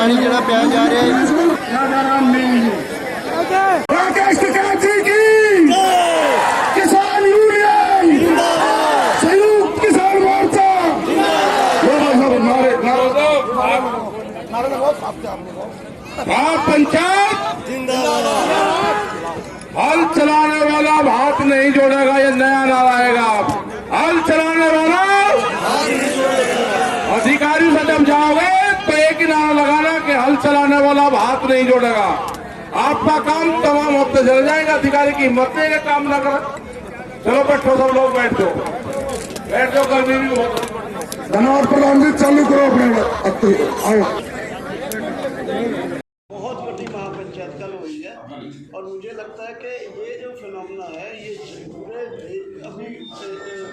पानी जरा पिया जा रहा है। किसान यूनियन, संयुक्त किसान मोर्चा, पंचायत हल चलाने वाला हाथ नहीं जोड़ेगा, ये नया नारा आएगा। हल चलाने वाला अधिकारी से जब जाओगे तो एक ही नारा लगाना कि हल चलाने वाला हाथ नहीं जोड़ेगा। आपका काम तमाम हफ्ते चल जाएगा। अधिकारी की हिम्मत नहीं है काम ना कर। चलो बैठो, सब लोग बैठ जाओ, गर्मी भी बहुत। धन्यवाद प्रधान जी, चालू करो अपने आओ। बहुत बड़ी महापंचायत कल हुई है और मुझे लगता है कि ये जो फिनोमेना है ये पूरे अभी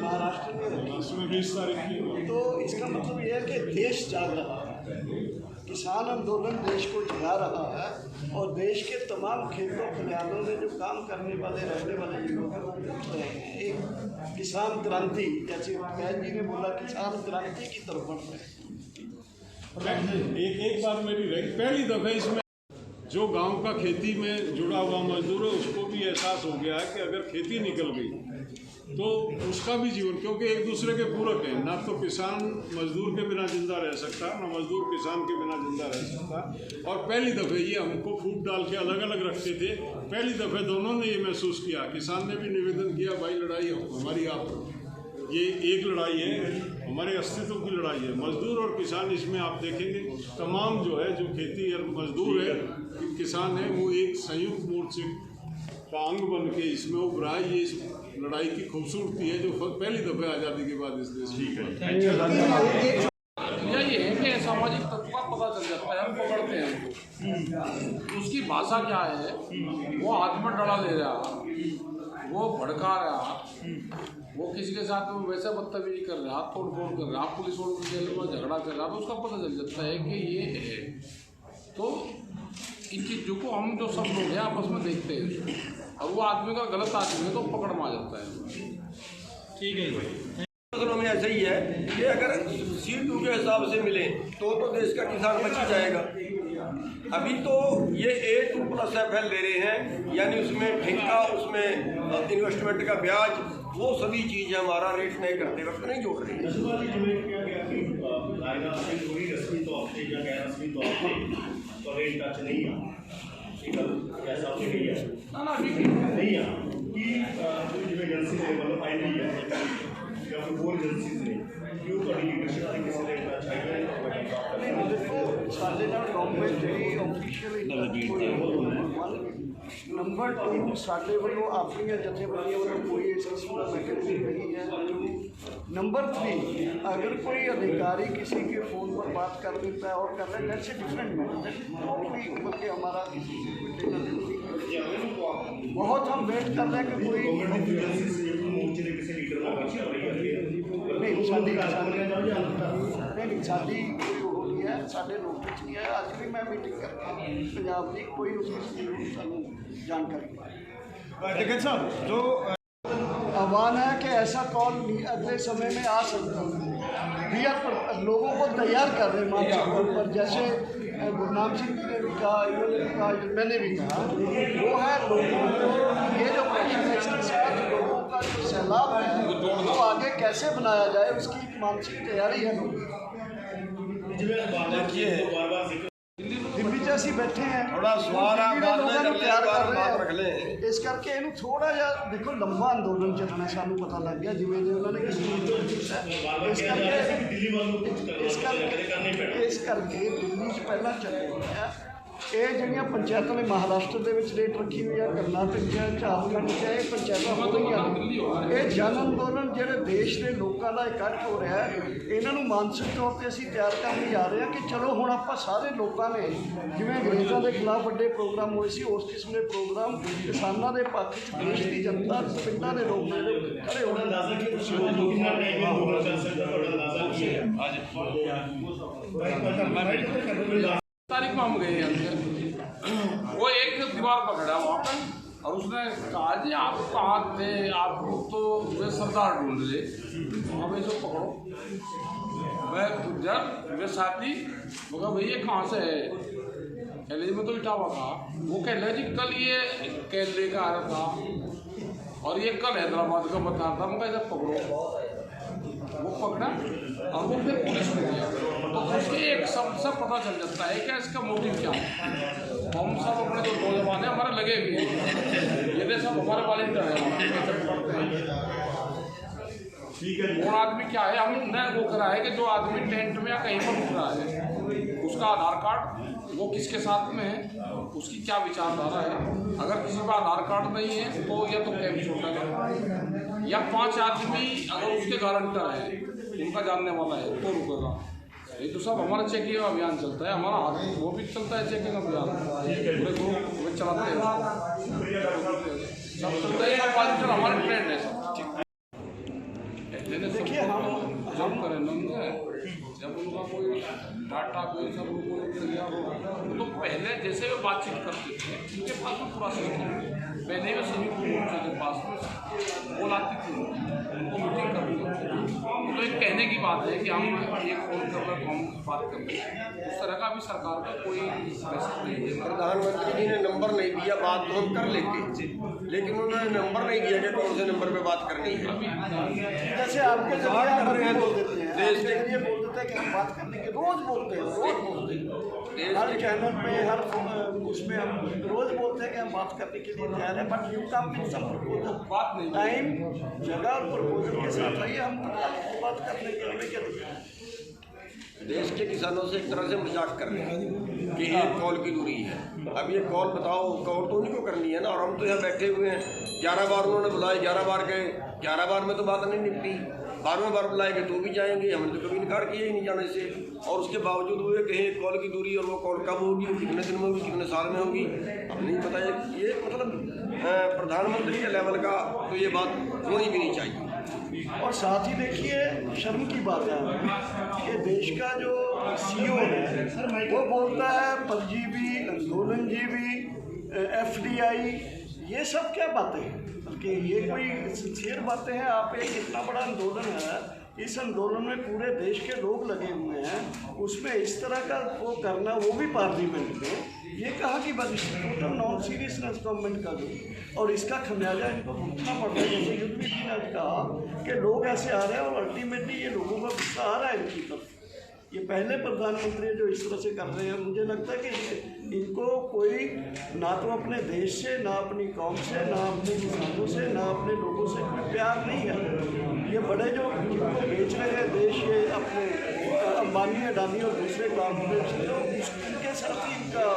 महाराष्ट्र में 20 तारीख की, तो इसका मतलब ये है कि देश जाग रहा है। किसान आंदोलन देश को जगा रहा है और देश के तमाम खेतों खलिहानों में जो काम करने वाले रहने वाले लोग हैं वो उठ रहे हैं। एक किसान क्रांति, जैसे कैद जी ने बोला, किसान क्रांति की तरफ बढ़ रहे हैं। एक बात मेरी रही, पहली दफे इसमें जो गांव का खेती में जुड़ा हुआ मजदूर है उसको भी एहसास हो गया है कि अगर खेती निकल गई तो उसका भी जीवन, क्योंकि एक दूसरे के पूरक हैं। ना तो किसान मजदूर के बिना जिंदा रह सकता, ना मजदूर किसान के बिना जिंदा रह सकता। और पहली दफ़े ये हमको फूट डाल के अलग अलग रखते थे, पहली दफ़े दोनों ने ये महसूस किया। किसान ने भी निवेदन किया, भाई लड़ाई हमारी आप, ये एक लड़ाई है, हमारे अस्तित्व की लड़ाई है। मजदूर और किसान, इसमें आप देखेंगे तमाम जो है, जो खेती और मजदूर है, किसान है, वो एक संयुक्त मोर्चे का अंग बन के इसमें उभरा है। ये इस लड़ाई की खूबसूरती है जो पहली दफे आज़ादी के बाद इस देश में। यही है कि सामाजिक तत्व का पता चल जाता है, हम पकड़ते हैं उनको। उसकी भाषा क्या है, वो हाथ में डला ले रहा, वो भड़का रहा, वो किसी के साथ में वैसे बदतमीजी कर रहा, तोड़ फोड़ कर रहा, पुलिस और जेल में झगड़ा कर रहा, तो उसका पता चल जाता है कि ये है। तो इन चीज़ों को हम जो सब लोग हैं आपस में देखते हैं, और वो आदमी का गलत आदमी है तो पकड़ में आ जाता है। ठीक है भाई, में ऐसा ही है कि अगर C2 के हिसाब से मिले तो देश का किसान बच जाएगा। अभी तो ये A2+FL ले रहे हैं, यानी उसमें ठेका, उसमें इन्वेस्टमेंट का ब्याज, वो सभी चीज़ हमारा रेट तय करते वक्त नहीं जोड़ रही नंबर 2 साढ़े वालों अपनी जथेबंदियों वालों कोई इस किस्म का मैकेनिज्म नहीं है। नंबर 3, अगर कोई अधिकारी किसी के फ़ोन पर बात कर देता है और कर रहा है, दैट्स ए डिफरेंट मैटर, बल्कि हमारा किसी से कोई लेना देना। बहुत हम वेट कर रहे हैं कि कोई नहीं साड़ी कोई हो गई है, साढ़े नोटिस नहीं है। आज भी मैं मीटिंग करता हूँ पंजाब की, कोई उसकी जानकारी। लेकिन साहब जो आह्वान है कि ऐसा कॉल अगले समय में आ सकता है। भी आप लोगों को तैयार कर रहे हैं मानसिक तौर पर, जैसे गुरनाम सिंह ने भी कहा, इन्होंने भी कहा, मैंने भी कहा, वो है लोगों को ये जो प्रेशर है, इसके साथ लोगों का जो सैलाब है वो आगे कैसे बनाया जाए, उसकी मानसिक तैयारी है। दिल्ली जैसी बैठे हैं, थोड़ा सवाल तैयार कर रहे हैं, इस करके इन्हों थोड़ा जा देखो लंबा अंदोलन चलना सानू पता लग गया, जिवें उन्होंने इस करके दिल्ली पहला चले हैं। ਇਹ ਜਿਹੜੀਆਂ ਪੰਚਾਇਤਾਂ ਨੇ ਮਹਾਰਾਸ਼ਟਰ ਦੇ ਵਿੱਚ ਰੇਟ ਰੱਖੀ ਹੋਈ ਹੈ, ਕਰਨਾਟਕ 'ਚ, ਝਾਰਖੰਡ 'ਚ, ਇਹ ਪੰਚਾਇਤਾਂ ਹੋ ਰਹੀਆਂ ਨੇ। ਇਹ ਜਨ ਅੰਦੋਲਨ ਜਿਹੜੇ ਦੇਸ਼ ਦੇ ਲੋਕਾਂ ਦਾ ਇਕੱਠ ਹੋ ਰਿਹਾ ਹੈ, ਇਹਨਾਂ ਨੂੰ ਮਾਨਸਿਕ ਤੌਰ 'ਤੇ ਅਸੀਂ ਤਿਆਰ ਕਰਨ ਲਈ ਜਾ ਰਹੇ ਹਾਂ ਕਿ ਚਲੋ ਹੁਣ ਆਪਾਂ ਸਾਰੇ ਲੋਕਾਂ ਨੇ, ਜਿਵੇਂ ਅੰਗਰੇਜ਼ਾਂ ਦੇ ਖਿਲਾਫ ਵੱਡੇ ਪ੍ਰੋਗਰਾਮ ਹੋਏ ਸੀ, ਉਸ ਕਿਸਮ ਦੇ ਪ੍ਰੋਗਰਾਮ ਕਿਸਾਨਾਂ ਦੇ ਪੱਖ 'ਚ ਦੇਸ਼ ਦੀ ਜਨਤਾ, ਪਿੰਡਾਂ ਦੇ ਲੋਕ ਜਿਹੜੇ ਖੜੇ ਹੋਣ। तारीख में हम गए अंदर, वो एक दीवार पर खड़ा वहाँ पर और उसने कहा जी आप कहाँ थे, आप लोग तो वे सरदार ढूंढ रहे, हमें जो पकड़ो। मैं जब वे साथी वो कहा भैया कहाँ से है, कह लीजिए मैं तो इटावा था। वो कह रहे जी कल ये कैद लेकर आ रहा था और ये कल हैदराबाद का बता रहा था। मैं कहा पकड़ो, वो पकड़ा और वो फिर पुलिस में गया। तो उसके एक शब्द से पता चल जाता है कि इसका मोटिव क्या है। हम सब अपने जो नौजवान हैं हमारे लगे हुए हैं, ये सब हमारे वॉलंटियर हैं। और आदमी क्या है, हमने वो करा है कि जो आदमी टेंट में या कहीं पर रुक रहा है उसका आधार कार्ड वो किसके साथ में है, उसकी क्या विचारधारा है। अगर किसी का आधार कार्ड नहीं है तो या तो कैंप छोड़ेगा, या 5 आदमी अगर उसके गारंटर है उनका जानने वाला है तो रुकेगा। ये तो सब हमारा चेकिंग अभियान चलता है, हमारा हाथ वो भी चलता है चेकिंग अभियान, पूरे ग्रुप चलाते हैं सब चलता है। सब हमारे ट्रेंड है सब। देखिए जब करें जब उनका कोई डाटा बेस सब तैयार हो तो पहले जैसे वो बातचीत करते थे उनके पास में पूरा सिस्टम पहले वो सभी मोर्चे के पास में बोलाती थी, उनको मीटिंग करनी होती। तो एक कहने की बात है कि हम एक फोन कर रहे हम बात कर रहे हैं, उस तरह का भी सरकार का कोई मैसेज नहीं है। प्रधानमंत्री जी ने नंबर नहीं दिया, बात तो हम कर लेते, लेकिन उन्होंने नंबर नहीं दिया कि कौन से नंबर पे बात करनी है। जैसे आपके जरिए बोल देते हैं, देश के लिए बोल देते हैं कि हम बात करने के रोज बोलते हैं, हर चैनल पे हर उसमें हम रोज बोलते हैं कि हम बात करने के लिए तैयार है। But you come with some proposal, बात नहीं टाइम जगह और प्रपोजल के साथ आइए, हम बात करने के लिए क्या देते हैं। देश के किसानों से एक तरह से मजाक कर रहे हैं कि एक कॉल की दूरी है। अब ये कॉल बताओ, कॉल तो उन्हीं को करनी है ना, और हम तो यहाँ बैठे हुए हैं। 11 बार उन्होंने बुलाए, 11 बार गए, 11 बार में तो बात नहीं निपटी। 12वें बार बुलाएंगे तो भी जाएंगे, हमने तो कभी इनकार किया ही नहीं जाने से। और उसके बावजूद हुए कहीं कॉल की दूरी, और वो कॉल कब होगी, कितने दिन में होगी, कितने साल में होगी, अब नहीं पता है। ये मतलब प्रधानमंत्री के लेवल का तो ये बात होनी भी नहीं चाहिए। और साथ ही देखिए शर्म की बात है कि देश का जो CEO है वो बोलता है परजीवी, आंदोलनजीवी, FDI, ये सब क्या बातें हैं, बल्कि ये कोई सिंसियर बातें हैं। आप एक इतना बड़ा आंदोलन है, इस आंदोलन में पूरे देश के लोग लगे हुए हैं, उसमें इस तरह का वो करना, वो भी पार्लियामेंट में, ये कहा कि बस टोटल नॉन सीरियसनेस गवर्नमेंट का जो, और इसका खमियाजा इनको भुगतना पड़ रहा है। जैसे युद्ध ने आज कहा कि लोग ऐसे आ रहे हैं और अल्टीमेटली ये लोगों का गुस्सा आ रहा है इनकी तरफ। ये पहले प्रधानमंत्री जो इस तरह से कर रहे हैं, मुझे लगता है कि इनको कोई ना तो अपने देश से, ना अपनी कौम से, ना अपने किसानों से, ना अपने लोगों से कोई प्यार नहीं है। ये बड़े जो जिनको बेच रहे हैं देश, ये अपने अंबानी, अडानी और दूसरे कॉर्पोरेट से, उनके साथ ही इनका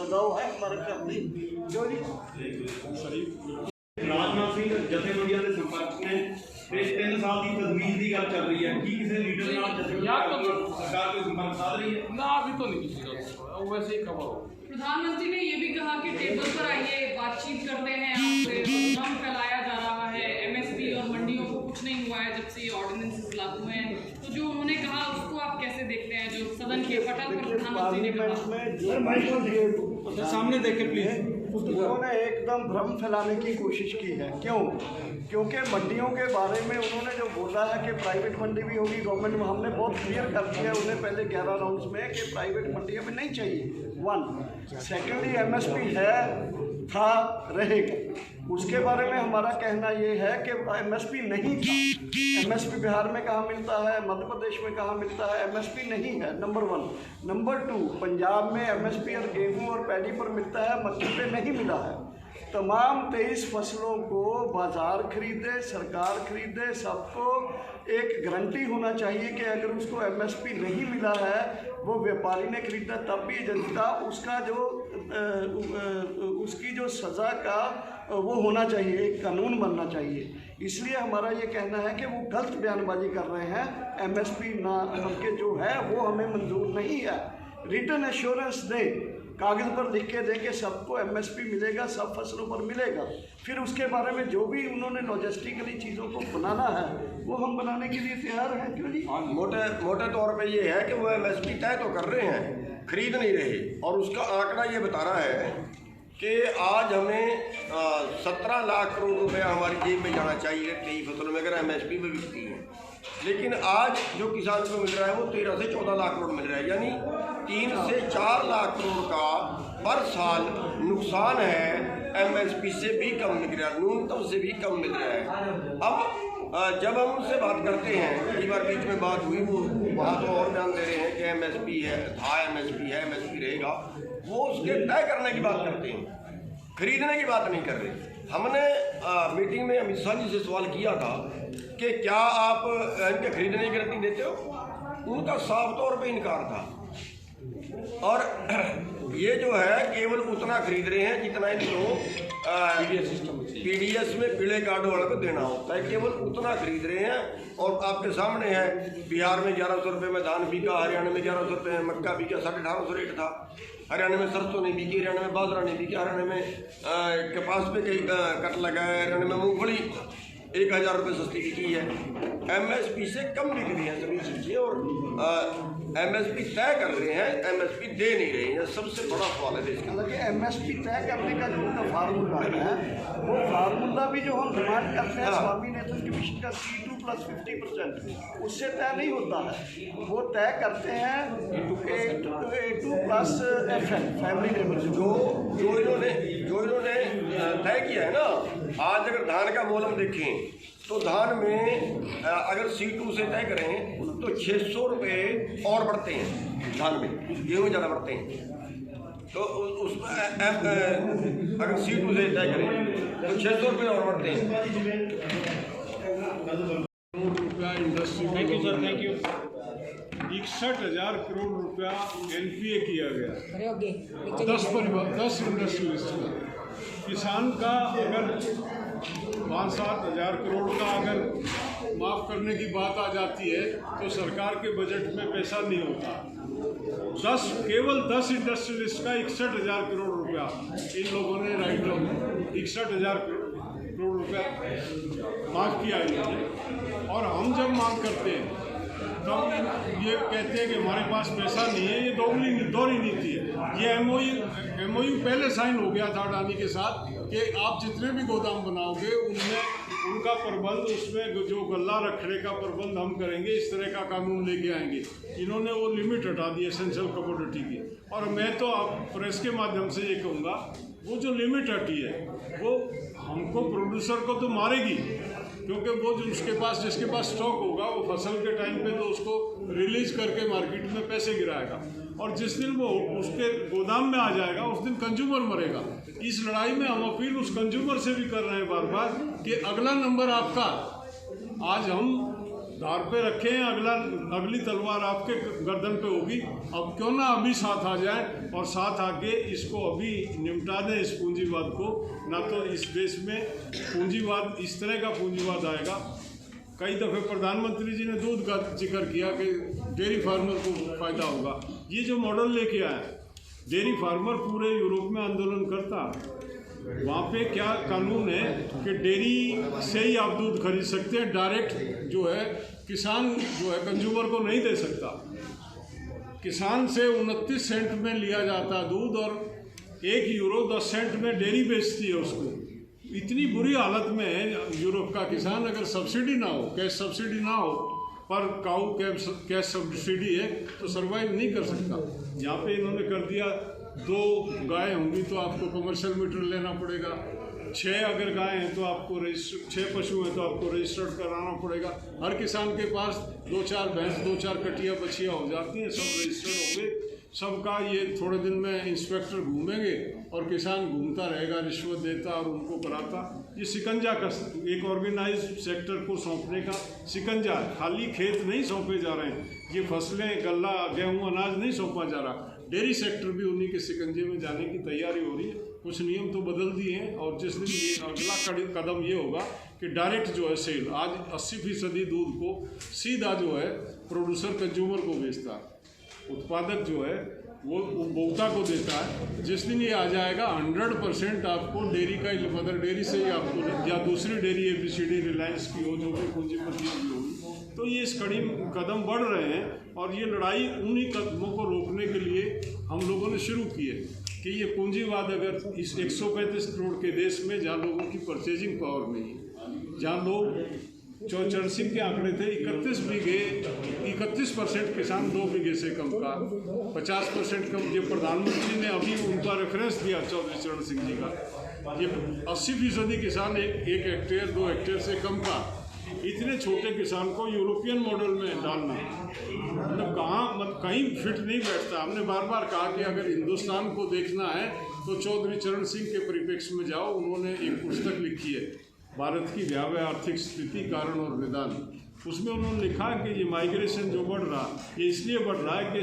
लगाव है, हमारा कर नहीं। क्यों जी राजनाथ सिंह जथेबंदियों के संपर्क में 3 साल की तजवीज़ की गल चल रही है कि किसी लीडर सरकार कोई संपर्क साध रही है ना, अभी तो नहीं किसी का, वैसे ही खबर हो। प्रधानमंत्री ने ये भी कहा कि टेबल पर आइए, बातचीत करते हैं आपसे, भ्रम फैलाया जा रहा है, MSP और मंडियों को कुछ नहीं हुआ है जब से ये ऑर्डिनेंसेस लागू हुए हैं। तो जो उन्होंने कहा उसको आप कैसे देखते हैं, जो सदन के पटल पर प्रधानमंत्री ने कहा? सामने देखे प्लीज। उन्होंने एकदम भ्रम फैलाने की कोशिश की है। क्यों? क्योंकि मंडियों के बारे में उन्होंने जो बोला है कि प्राइवेट मंडी भी होगी, गवर्नमेंट में, हमने बहुत क्लियर कर दिया है उन्हें पहले 11 राउंड्स में कि प्राइवेट मंडी हमें नहीं चाहिए। 1 सेकेंडली MSP है, था, रहेगा। उसके बारे में हमारा कहना ये है कि MSP नहीं था। MSP बिहार में कहाँ मिलता है, मध्य प्रदेश में कहाँ मिलता है, MSP नहीं है, नंबर 1। नंबर 2, पंजाब में MSP और गेहूँ और पैडी पर मिलता है, मक्की पे नहीं मिला है। तमाम 23 फसलों को बाज़ार खरीदे, सरकार खरीदे, सबको एक गारंटी होना चाहिए कि अगर उसको MSP नहीं मिला है, वो व्यापारी ने खरीदा तब भी जनता उसका जो उसकी जो सज़ा का वो होना चाहिए, एक कानून बनना चाहिए। इसलिए हमारा ये कहना है कि वो गलत बयानबाजी कर रहे हैं। MSP ना बल्कि जो है वो हमें मंजूर नहीं है। रिटर्न एश्योरेंस दे, कागज़ पर लिख के दें कि सबको MSP मिलेगा, सब फसलों पर मिलेगा। फिर उसके बारे में जो भी उन्होंने लॉजिस्टिकली चीज़ों को बनाना है वो हम बनाने के लिए तैयार हैं। क्यों जी? मोटे तौर पे ये है कि वो MSP तय तो कर रहे हैं, खरीद नहीं रहे। और उसका आंकड़ा ये बता रहा है कि आज हमें 17 लाख करोड़ रुपया हमारी जेब में जाना चाहिए कई फसलों में अगर MSP में बिकती है, लेकिन आज जो किसान को मिल रहा है वो 13 से 14 लाख करोड़ मिल रहा है, यानी 3 से 4 लाख करोड़ का पर साल नुकसान है। MSP से भी कम मिल रहा है, न्यूनतम से भी कम मिल रहा है। अब जब हम उनसे बात करते हैं, कई बार बीच में बात हुई, वो वहाँ तो और ध्यान दे रहे हैं कि MSP है, था MSP है, MSP रहेगा, वो उसके तय करने की बात करते हैं, खरीदने की बात नहीं कर रहे। हमने मीटिंग में अमित शाह जी से सवाल किया था कि क्या आप इनके खरीदने की गारंटी देते हो, उनका साफ तौर पे इनकार था। और ये जो है केवल उतना खरीद रहे हैं जितना इनको PDS में पीले कार्ड वाले को देना होता है, केवल उतना खरीद रहे हैं। और आपके सामने है, बिहार में 1100 रुपये में धान बिका, हरियाणा में 1100 रुपये में मक्का बिका, 1850 रेट था। हरियाणा में सरसों नहीं बिकी, हरियाणा में बाजरा नहीं बिकी, हरियाणा में कपास पे कहीं कट लगा है, हरियाणा में मूंगफली 1000 रुपये सस्ती बिकी है। MSP से कम बिक रही हैं सभी चीज़ें और MSP तय कर रहे हैं, MSP दे नहीं रहे हैं। सबसे बड़ा सवाल है देश का। हालांकि MSP तय करने का जो उनका फार्मूला है, वो फार्मूला भी जो हम डिमांड करते हैं स्वामीनाथन कमीशन का C2 + 50%, उससे तय नहीं होता है। वो तय करते हैं A2 + FN फैमिली लेवल जो इन्होंने तय किया है ना। आज अगर धान का मोल हम देखें तो धान में अगर C2 से तय करें तो 600 रुपये और बढ़ते हैं, धान में गेहूँ ज़्यादा बढ़ते हैं। तो उसमें अगर C2 से तय करें तो 600 रुपये और बढ़ते हैं। करोड़ रुपया industry, thank you sir, thank you. 61,000 crore रुपया NPA किया गया, 10 इंडस्ट्रियलिस्ट का। किसान का अगर 5-7 हज़ार करोड़ का अगर माफ़ करने की बात आ जाती है तो सरकार के बजट में पैसा नहीं होता। केवल 10 इंडस्ट्रियलिस्ट का 61,000 करोड़ रुपया इन लोगों ने राइट ऑफ 61,000 करोड़ रुपया माफ़ किया इन्होंने। और हम जब मांग करते हैं तब ये कहते हैं कि हमारे पास पैसा नहीं है। ये दोहरी नीति है। ये MOU पहले साइन हो गया था अडानी के साथ कि आप जितने भी गोदाम बनाओगे उनमें उनका प्रबंध, उसमें जो गल्ला रखने का प्रबंध हम करेंगे, इस तरह का कानून लेके आएंगे। इन्होंने वो लिमिट हटा दी एसेंशियल कमोडिटी की। और मैं तो आप प्रेस के माध्यम से ये कहूँगा, वो जो लिमिट हटी है वो हमको प्रोड्यूसर को तो मारेगी, क्योंकि वो जो जिसके पास स्टॉक होगा वो फसल के टाइम पे तो उसको रिलीज करके मार्केट में पैसे गिराएगा, और जिस दिन वो उसके गोदाम में आ जाएगा उस दिन कंज्यूमर मरेगा। इस लड़ाई में हम अपील उस कंज्यूमर से भी कर रहे हैं बार बार कि अगला नंबर आपका, आज हम धार पे रखे हैं, अगली तलवार आपके गर्दन पे होगी। अब क्यों ना अभी साथ आ जाए और साथ आके इसको अभी निपटा दें, इस पूंजीवाद को। ना तो इस देश में पूंजीवाद, इस तरह का पूंजीवाद आएगा। कई दफ़े प्रधानमंत्री जी ने दूध का जिक्र किया कि डेयरी फार्मर को फ़ायदा होगा। ये जो मॉडल लेके आए, डेयरी फार्मर पूरे यूरोप में आंदोलन करता, वहाँ पे क्या कानून है कि डेयरी से ही आप दूध खरीद सकते हैं, डायरेक्ट जो है किसान जो है कंज्यूमर को नहीं दे सकता। किसान से 29 सेंट में लिया जाता दूध और 1 यूरो 10 सेंट में डेयरी बेचती है उसको। इतनी बुरी हालत में है यूरोप का किसान। अगर सब्सिडी ना हो, कैश सब्सिडी ना हो, पर काऊ कैश सब्सिडी है तो सर्वाइव नहीं कर सकता। यहाँ पे इन्होंने कर दिया 2 गाय होंगी तो आपको कमर्शियल मीटर लेना पड़ेगा, 6 अगर गाय हैं तो आपको 6 पशु हैं तो आपको रजिस्टर्ड कराना पड़ेगा। हर किसान के पास 2-4 भैंस, 2-4 कटिया बछिया हो जाती हैं, सब रजिस्टर्ड होंगे। सबका ये थोड़े दिन में इंस्पेक्टर घूमेंगे और किसान घूमता रहेगा, रिश्वत देता और उनको कराता। ये शिकंजा का एक ऑर्गेनाइज सेक्टर को सौंपने का शिकंजा है। खाली खेत नहीं सौंपे जा रहे हैं, ये फसलें, गल्ला, गेहूँ, अनाज नहीं सौंपा जा रहा। डेयरी सेक्टर भी उन्हीं के शिकंजे में जाने की तैयारी हो रही है। कुछ नियम तो बदल दिए हैं और जिस दिन ये अगला कदम ये होगा कि डायरेक्ट जो है सेल, आज 80% दूध को सीधा जो है प्रोड्यूसर कंज्यूमर को बेचता है, उत्पादक जो है वो उपभोक्ता को देता है। जिस दिन ये आ जाएगा 100% आपको डेयरी का, मदर डेयरी से ही आपको, या दूसरी डेयरी ABCD रिलायंस की हो, जो भी पूंजीपति की होगी। तो ये इस कड़ी कदम बढ़ रहे हैं और ये लड़ाई उन्हीं कदमों को रोकने के लिए हम लोगों ने शुरू की है। कि ये पूंजीवाद अगर इस 135 करोड़ के देश में जहाँ लोगों की परचेजिंग पावर नहीं है, जहाँ लोग चरण सिंह के आंकड़े थे 31% किसान 2 बीघे से कम का, 50% कम। ये प्रधानमंत्री ने अभी उनका रेफरेंस दिया चौधरी चरण सिंह जी का, ये 80% किसान 1 हेक्टेयर 2 हेक्टेयर से कम का। इतने छोटे किसान को यूरोपियन मॉडल में डालना मतलब कहीं फिट नहीं बैठता। हमने बार बार कहा कि अगर हिंदुस्तान को देखना है तो चौधरी चरण सिंह के परिप्रेक्ष्य में जाओ। उन्होंने एक पुस्तक लिखी है, भारत की भयावह आर्थिक स्थिति, कारण और निदान। उसमें उन्होंने लिखा कि ये माइग्रेशन जो बढ़ रहा, ये इसलिए बढ़ रहा है कि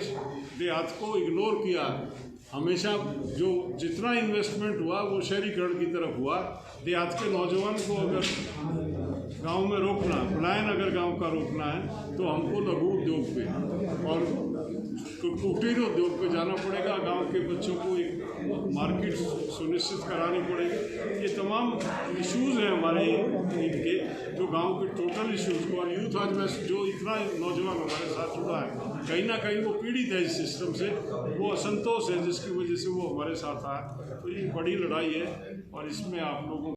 देहात को इग्नोर किया। हमेशा जो जितना इन्वेस्टमेंट हुआ वो शहरीकरण की तरफ हुआ। देहात के नौजवान को अगर गांव में रोकना, पलायन अगर गांव का रोकना है तो हमको लघु उद्योग पे और कुटीर उद्योग पे जाना पड़ेगा। गांव के बच्चों को एक मार्केट सुनिश्चित करानी पड़ेगी। ये तमाम इश्यूज़ हैं हमारे इनके, जो गांव के टोटल इश्यूज़ को। और यूथ आज में जो इतना नौजवान हमारे साथ जुड़ा है, कहीं ना कहीं वो पीड़ित है इस सिस्टम से, वो असंतोष है जिसकी वजह से वो हमारे साथ आए। तो ये बड़ी लड़ाई है और इसमें आप लोगों